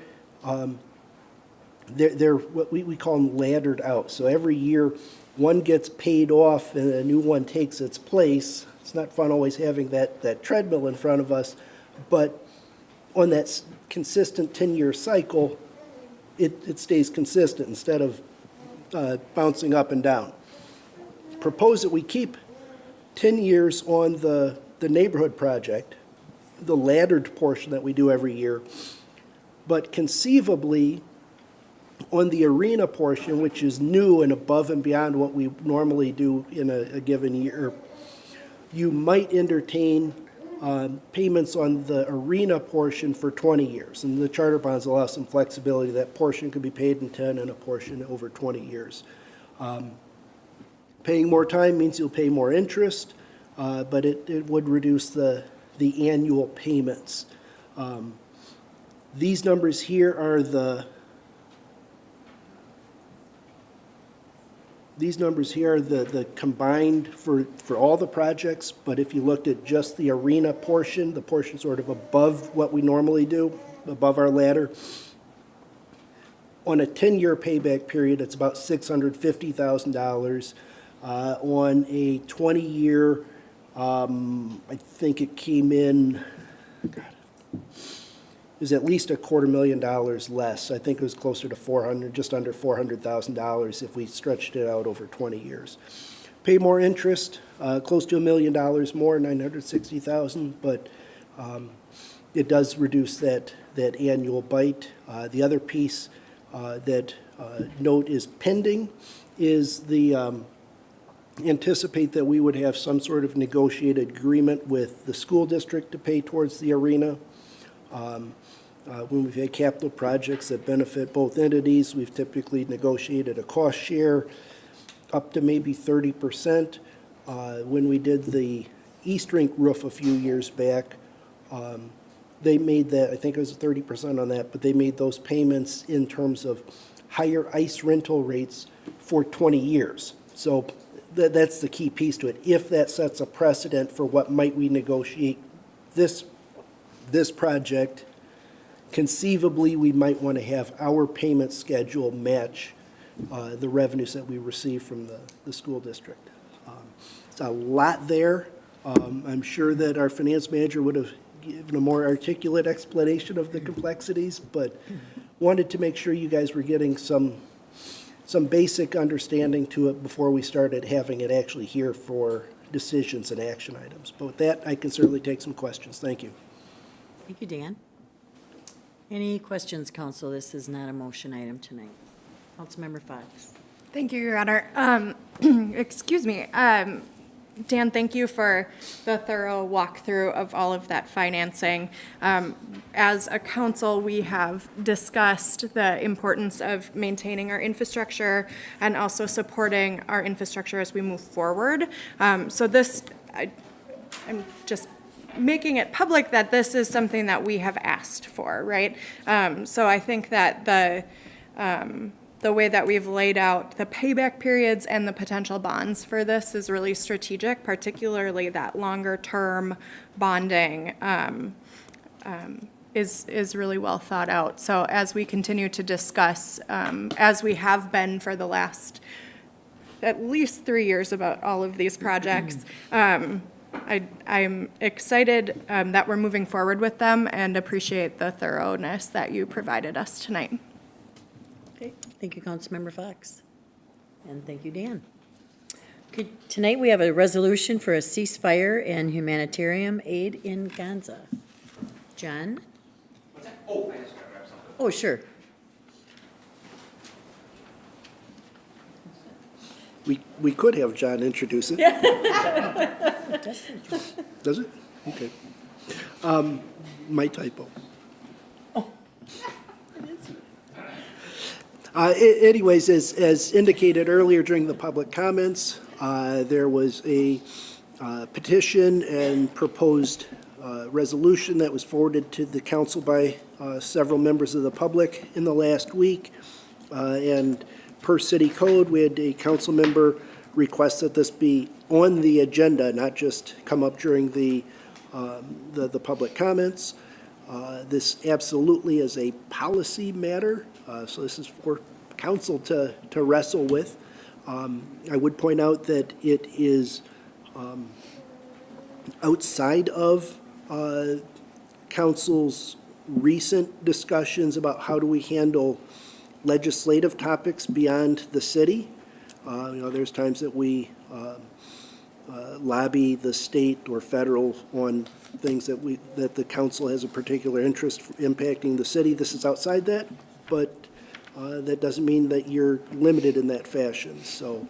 they're what we call them laddered out. So every year one gets paid off and a new one takes its place. It's not fun always having that treadmill in front of us, but on that consistent 10-year cycle, it stays consistent instead of bouncing up and down. Propose that we keep 10 years on the neighborhood project, the laddered portion that we do every year, but conceivably on the arena portion, which is new and above and beyond what we normally do in a given year, you might entertain payments on the arena portion for 20 years. And the charter bonds allow some flexibility. That portion could be paid in 10 and a portion over 20 years. Paying more time means you'll pay more interest. but it would reduce the annual payments. These numbers here are the combined for all the projects, but if you looked at just the arena portion, the portion sort of above what we normally do, above our ladder, on a 10-year payback period, it's about $650,000. On a 20-year, I think it came in, it was at least $250,000 less. I think it was closer to just under $400,000 if we stretched it out over 20 years. Pay more interest, close to $1 million more, $960,000, but it does reduce that annual bite. The other piece that note is pending is the anticipate that we would have some sort of negotiated agreement with the school district to pay towards the arena. When we've had capital projects that benefit both entities, we've typically negotiated a cost share up to maybe 30%. When we did the East Rink roof a few years back, they made that, I think it was 30% on that, but they made those payments in terms of higher ice rental rates for 20 years. So that's the key piece to it. If that sets a precedent for what might we negotiate this project, conceivably, we might want to have our payment schedule match the revenues that we receive from the school district. It's a lot there. I'm sure that our finance manager would have given a more articulate explanation of the complexities, but wanted to make sure you guys were getting some basic understanding to it before we started having it actually here for decisions and action items. But with that, I can certainly take some questions. Thank you. Thank you, Dan. Any questions, council? This is not a motion item tonight. Councilmember Fox. Thank you, Your Honor. Excuse me. Dan, thank you for the thorough walkthrough of all of that financing. As a council, we have discussed the importance of maintaining our infrastructure and also supporting our infrastructure as we move forward. So this, I'm just making it public that this is something that we have asked for, right? So I think that the way that we've laid out the payback periods and the potential bonds for this is really strategic, particularly that longer term bonding is really well thought out. So as we continue to discuss, as we have been for the last at least 3 years about all of these projects, I'm excited that we're moving forward with them and appreciate the thoroughness that you provided us tonight. Okay, thank you, Councilmember Fox. And thank you, Dan. Okay, tonight we have a resolution for a ceasefire and humanitarian aid in Gaza. John? Oh, I just gotta grab something. Oh, sure. We could have John introduce it. Does it? Okay. My typo. Anyways, as indicated earlier during the public comments, there was a petition and proposed resolution that was forwarded to the council by several members of the public in the last week. And per city code, we had a council member request that this be on the agenda, not just come up during the public comments. This absolutely is a policy matter, so this is for council to wrestle with. I would point out that it is outside of council's recent discussions about how do we handle legislative topics beyond the city. There's times that we lobby the state or federal on things that the council has a particular interest impacting the city. This is outside that, but that doesn't mean that you're limited in that fashion. So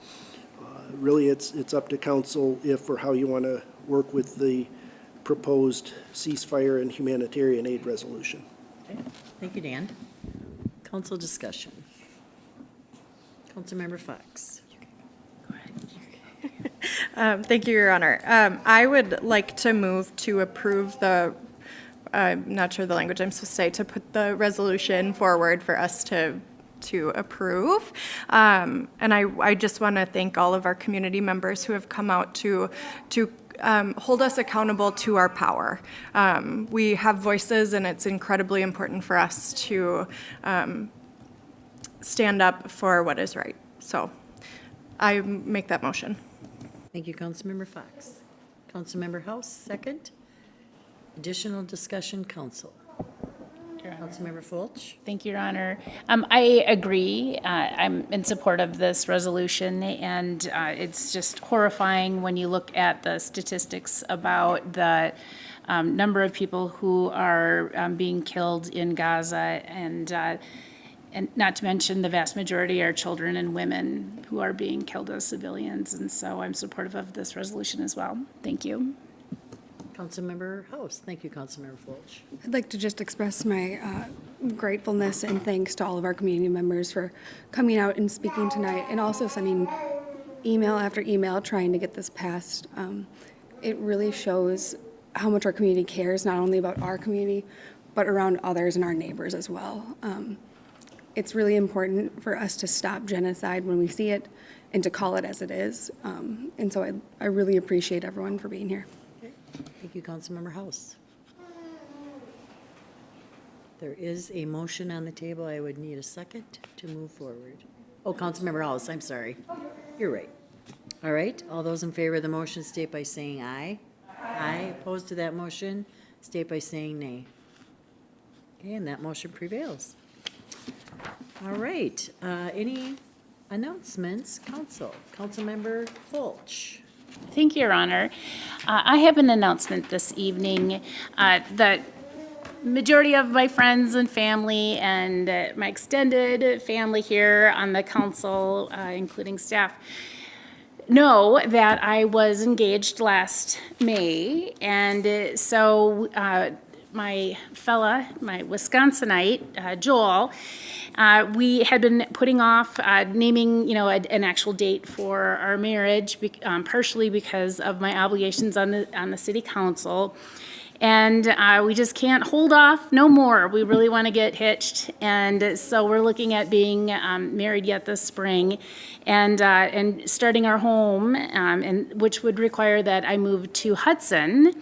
really it's up to council if or how you want to work with the proposed ceasefire and humanitarian aid resolution. Okay, thank you, Dan. Council discussion. Councilmember Fox. Thank you, Your Honor. I would like to move to approve I'm not sure the language I'm supposed to say, to put the resolution forward for us to approve. And I just want to thank all of our community members who have come out to hold us accountable to our power. We have voices, and it's incredibly important for us to stand up for what is right. So I make that motion. Thank you, Councilmember Fox. Councilmember House, second. Additional discussion, council. Councilmember Fulch. Thank you, Your Honor. I agree. I'm in support of this resolution, and it's just horrifying when you look at the statistics about the number of people who are being killed in Gaza, and not to mention the vast majority are children and women who are being killed as civilians. And so I'm supportive of this resolution as well. Thank you. Councilmember House. Thank you, Councilmember Fulch. I'd like to just express my gratefulness and thanks to all of our community members for coming out and speaking tonight, and also sending email after email trying to get this passed. It really shows how much our community cares, not only about our community, but around others and our neighbors as well. It's really important for us to stop genocide when we see it and to call it as it is. And so I really appreciate everyone for being here. Thank you, Councilmember House. There is a motion on the table. I would need a second to move forward. Oh, Councilmember House, I'm sorry. You're right. All right, all those in favor of the motion state by saying aye. Aye. Opposed to that motion, state by saying nay. Okay, and that motion prevails. All right, any announcements, council? Councilmember Fulch. Thank you, Your Honor. I have an announcement this evening. The majority of my friends and family and my extended family here on the council, including staff, know that I was engaged last May. And so my Wisconsinite, Joel, we had been putting off naming, an actual date for our marriage, partially because of my obligations on the city council. And we just can't hold off no more. We really want to get hitched. And so we're looking at being married yet this spring and starting our home, and which would require that I move to Hudson,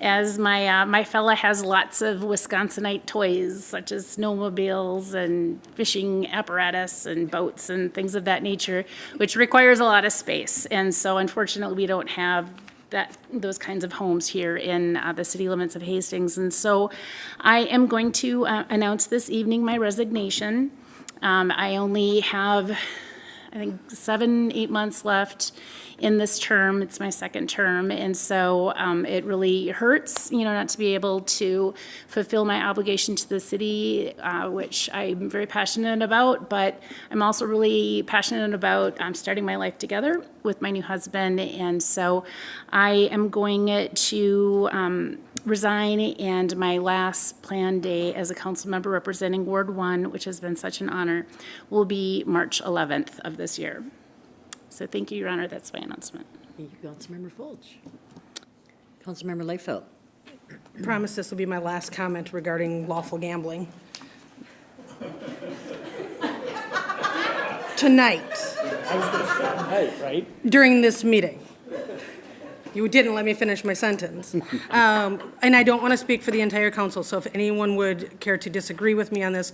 as my fella has lots of Wisconsinite toys, such as snowmobiles and fishing apparatus and boats and things of that nature, which requires a lot of space. And so unfortunately, we don't have those kinds of homes here in the city limits of Hastings. And so I am going to announce this evening my resignation. I only have, I think, 7-8 months left in this term. It's my second term, and so it really hurts, not to be able to fulfill my obligation to the city, which I'm very passionate about, but I'm also really passionate about starting my life together with my new husband, and so I am going to resign, and my last planned day as a council member representing Ward 1, which has been such an honor, will be March 11th of this year. So thank you, Your Honor. That's my announcement. Thank you, Councilmember Fulch. Councilmember Leifeld. Promise this will be my last comment regarding lawful gambling. Tonight, Right? during this meeting, you didn't let me finish my sentence. And I don't want to speak for the entire council, so if anyone would care to disagree with me on this,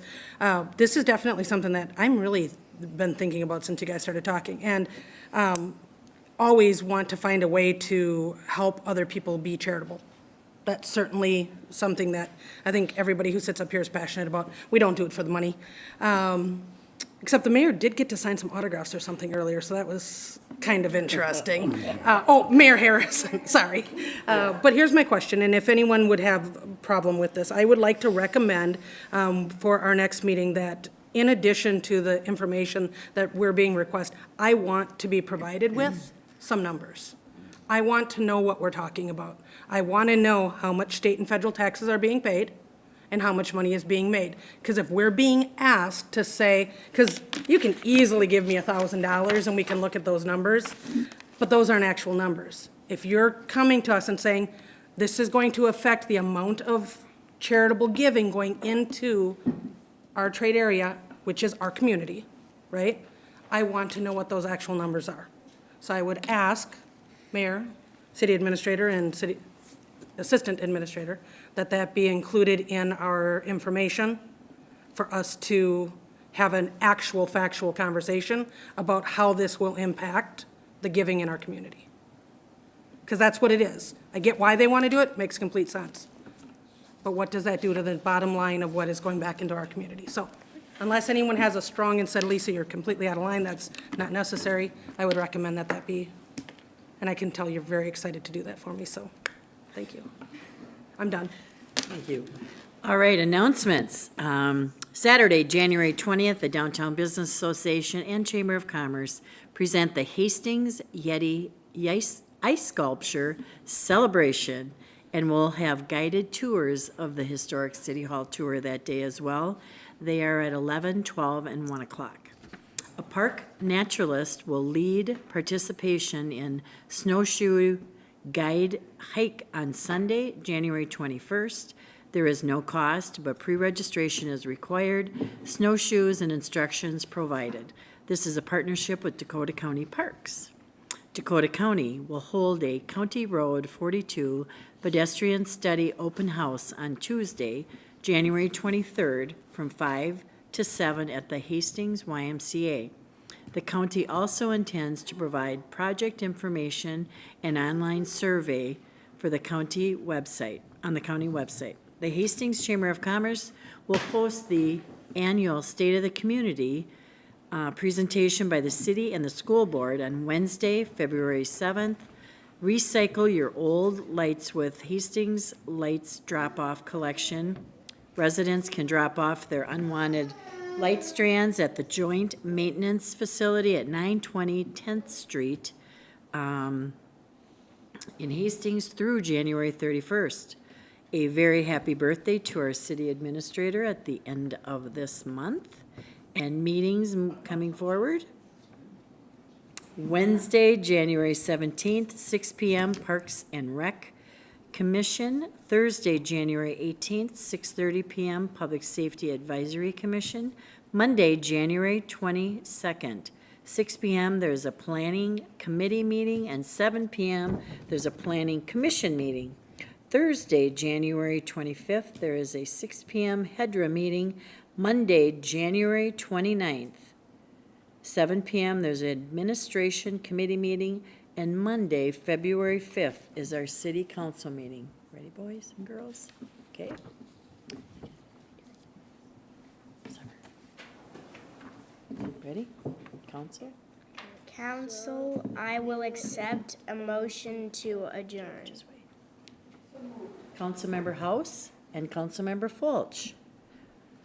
this is definitely something that I'm really been thinking about since you guys started talking, and always want to find a way to help other people be charitable. That's certainly something that I think everybody who sits up here is passionate about. We don't do it for the money. Except the mayor did get to sign some autographs or something earlier, so that was kind of interesting. Mayor Harrison, sorry. But here's my question, and if anyone would have a problem with this, I would like to recommend for our next meeting that in addition to the information that we're being requested, I want to be provided with some numbers. I want to know what we're talking about. I want to know how much state and federal taxes are being paid and how much money is being made. Because if we're being asked to say, because you can easily give me $1,000 and we can look at those numbers, But those aren't actual numbers. If you're coming to us and saying, this is going to affect the amount of charitable giving going into our trade area, which is our community, right? I want to know what those actual numbers are. So I would ask Mayor, City Administrator, and City Assistant Administrator that that be included in our information for us to have an actual factual conversation about how this will impact the giving in our community. Because that's what it is. I get why they want to do it, makes complete sense. But what does that do to the bottom line of what is going back into our community? So unless anyone has a strong and said, Lisa, you're completely out of line, that's not necessary, I would recommend that that be. And I can tell you're very excited to do that for me, so thank you. I'm done. Thank you. All right, announcements. Saturday, January 20th, the Downtown Business Association and Chamber of Commerce present the Hastings Yeti Ice Sculpture Celebration, and we'll have guided tours of the Historic City Hall tour that day as well. They are at 11, 12, and 1 o'clock. A park naturalist will lead participation in snowshoe guide hike on Sunday, January 21st. There is no cost, but pre-registration is required. Snowshoes and instructions provided. This is a partnership with Dakota County Parks. Dakota County will hold a County Road 42 pedestrian study open house on Tuesday, January 23rd, from 5 to 7 at the Hastings YMCA. The county also intends to provide project information and online survey for the county website, on the county website. The Hastings Chamber of Commerce will host the annual State of the Community presentation by the city and the school board on Wednesday, February 7th. Recycle your old lights with Hastings Lights Drop-Off Collection. Residents can drop off their unwanted light strands at the Joint Maintenance Facility at 920 10th Street in Hastings through January 31st. A very happy birthday to our city administrator at the end of this month. And meetings coming forward. Wednesday, January 17th, 6 p.m., Parks and Rec Commission. Thursday, January 18th, 6:30 p.m., Public Safety Advisory Commission. Monday, January 22nd, 6 p.m., there's a Planning Committee meeting, and 7 p.m., there's a Planning Commission meeting. Thursday, January 25th, there is a 6 p.m. HEDRA meeting. Monday, January 29th, 7 p.m., there's an Administration Committee meeting, and Monday, February 5th, is our City Council meeting. Ready, boys and girls? Okay. Ready? Council? Council, I will accept a motion to adjourn. Councilmember House and Councilmember Fulch.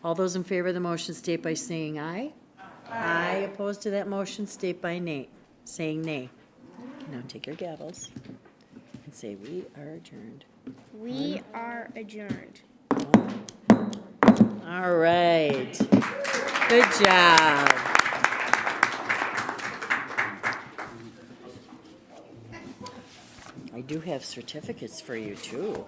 All those in favor of the motion state by saying aye. Aye. Opposed to that motion state by nay, saying nay. Now take your gavels and say we are adjourned. We are adjourned. All right. Good job. I do have certificates for you too.